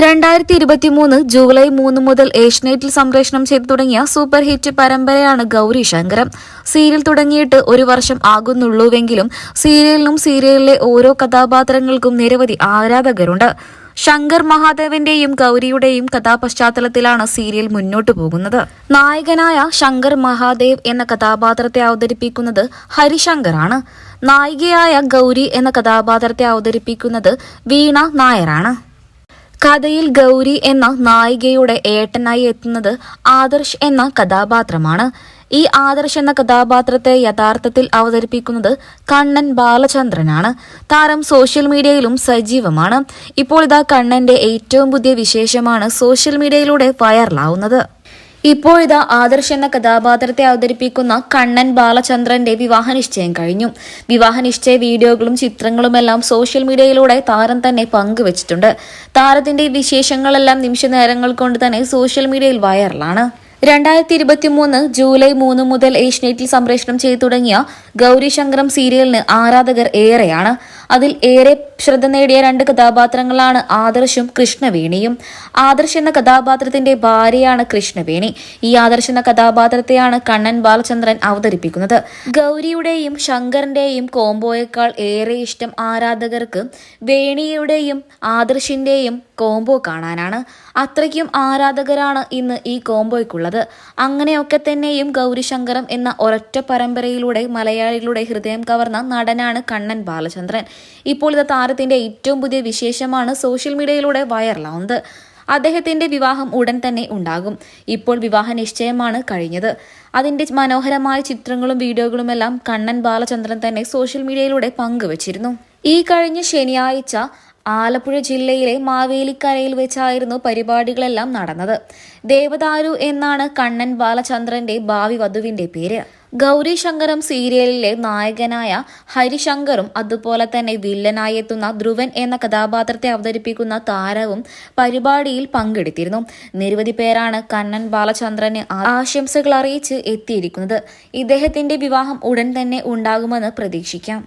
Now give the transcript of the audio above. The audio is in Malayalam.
2023 ജൂലൈ 3 മുതൽ ഏഷ്യനെറ്റിൽ സംപ്രേഷണം ചെയ്തു തുടങ്ങിയ സൂപ്പർ ഹിറ്റ് പരമ്പരയാണ് ഗൗരി ശങ്കരം. സീരിയൽ തുടങ്ങിയിട്ട് ഒരു വർഷം ആകുന്നുള്ളൂവെങ്കിലും സീരിയലിലെ ഓരോ കഥാപാത്രങ്ങൾക്കും നിരവധി ആരാധകരുണ്ട്. ശങ്കർ മഹാദേവന്റെയും ഗൗരിയുടെയും കഥാപശ്ചാത്തലത്തിലാണ് സീരിയൽ മുന്നോട്ടു പോകുന്നത്. നായകനായ ശങ്കർ മഹാദേവ് എന്ന കഥാപാത്രത്തെ അവതരിപ്പിക്കുന്നത് ഹരിശങ്കറാണ്. നായികയായ ഗൗരി എന്ന കഥാപാത്രത്തെ അവതരിപ്പിക്കുന്നത് വീണ നായരാണ്. കഥയിൽ ഗൗരി എന്ന നായികയുടെ ഏട്ടനായി എത്തുന്നത് ആദർശ് എന്ന കഥാപാത്രമാണ്. ഈ ആദർശ് എന്ന കഥാപാത്രത്തെ യഥാർത്ഥത്തിൽ അവതരിപ്പിക്കുന്നത് കണ്ണൻ ബാലചന്ദ്രനാണ്. താരം സോഷ്യൽ മീഡിയയിലും സജീവമാണ്. ഇപ്പോൾ കണ്ണന്റെ ഏറ്റവും പുതിയ വിശേഷമാണ് സോഷ്യൽ മീഡിയയിലൂടെ വൈറലാവുന്നത്. ഇപ്പോഴിതാ ആദർശ് എന്ന കഥാപാത്രത്തെ അവതരിപ്പിക്കുന്ന കണ്ണൻ ബാലചന്ദ്രന്റെ വിവാഹനിശ്ചയം കഴിഞ്ഞു. വിവാഹനിശ്ചയ വീഡിയോകളും ചിത്രങ്ങളുമെല്ലാം സോഷ്യൽ മീഡിയയിലൂടെ താരം തന്നെ പങ്കുവച്ചിട്ടുണ്ട്. താരത്തിന്റെ വിശേഷങ്ങളെല്ലാം നിമിഷ നേരങ്ങൾ കൊണ്ട് തന്നെ സോഷ്യൽ മീഡിയയിൽ വൈറലാണ്. 2023 ജൂലൈ 3 മുതൽ ഏഷ്യനെറ്റിൽ സംപ്രേഷണം ചെയ്തു തുടങ്ങിയ ഗൗരി ശങ്കരം സീരിയലിന് ആരാധകർ ഏറെയാണ്. അതിൽ ഏറെ ശ്രദ്ധ നേടിയ രണ്ട് കഥാപാത്രങ്ങളാണ് ആദർശും കൃഷ്ണവേണിയും. ആദർശ് എന്ന കഥാപാത്രത്തിന്റെ ഭാര്യയാണ് കൃഷ്ണവേണി. ഈ ആദർശ് എന്ന കഥാപാത്രത്തെയാണ് കണ്ണൻ ബാലചന്ദ്രൻ അവതരിപ്പിക്കുന്നത്. ഗൗരിയുടെയും ശങ്കറിന്റെയും കോംബോയേക്കാൾ ഏറെ ഇഷ്ടം ആരാധകർക്ക് വേണിയുടെയും ആദർശിന്റെയും കോംബോ കാണാനാണ്. അത്രയ്ക്കും ആരാധകരാണ് ഇന്ന് ഈ കോംബോയ്ക്കുള്ളത്. അങ്ങനെയൊക്കെ തന്നെയും ഗൗരി ശങ്കരം എന്ന ഒരൊറ്റ പരമ്പരയിലൂടെ മലയാളികളുടെ ഹൃദയം കവർന്ന നടനാണ് കണ്ണൻ ബാലചന്ദ്രൻ. ഇപ്പോൾ താരത്തിന്റെ ഏറ്റവും പുതിയ വിശേഷമാണ് സോഷ്യൽ മീഡിയയിലൂടെ വൈറലാവുന്നത്. അദ്ദേഹത്തിന്റെ വിവാഹം ഉടൻ തന്നെ ഉണ്ടാകും. ഇപ്പോൾ വിവാഹ നിശ്ചയമാണ് കഴിഞ്ഞത്. അതിന്റെ മനോഹരമായ ചിത്രങ്ങളും വീഡിയോകളുമെല്ലാം കണ്ണൻ ബാലചന്ദ്രൻ തന്നെ സോഷ്യൽ മീഡിയയിലൂടെ പങ്കുവച്ചിരുന്നു. ഈ കഴിഞ്ഞ ശനിയാഴ്ച ആലപ്പുഴ ജില്ലയിലെ മാവേലിക്കരയിൽ വെച്ചായിരുന്നു പരിപാടികളെല്ലാം നടന്നത്. ദേവദാരു എന്നാണ് കണ്ണൻ ബാലചന്ദ്രന്റെ ഭാവി വധുവിന്റെ പേര്. ഗൗരി ശങ്കരം സീരിയലിലെ നായകനായ ഹരിശങ്കറും അതുപോലെ തന്നെ വില്ലനായി എത്തുന്ന ധ്രുവൻ എന്ന കഥാപാത്രത്തെ അവതരിപ്പിക്കുന്ന താരവും പരിപാടിയിൽ പങ്കെടുത്തിരുന്നു. നിരവധി പേരാണ് കണ്ണൻ ബാലചന്ദ്രന് ആശംസകൾ അറിയിച്ച് എത്തിയിരിക്കുന്നത്. ഇദ്ദേഹത്തിന്റെ വിവാഹം ഉടൻ തന്നെ ഉണ്ടാകുമെന്ന് പ്രതീക്ഷിക്കാം.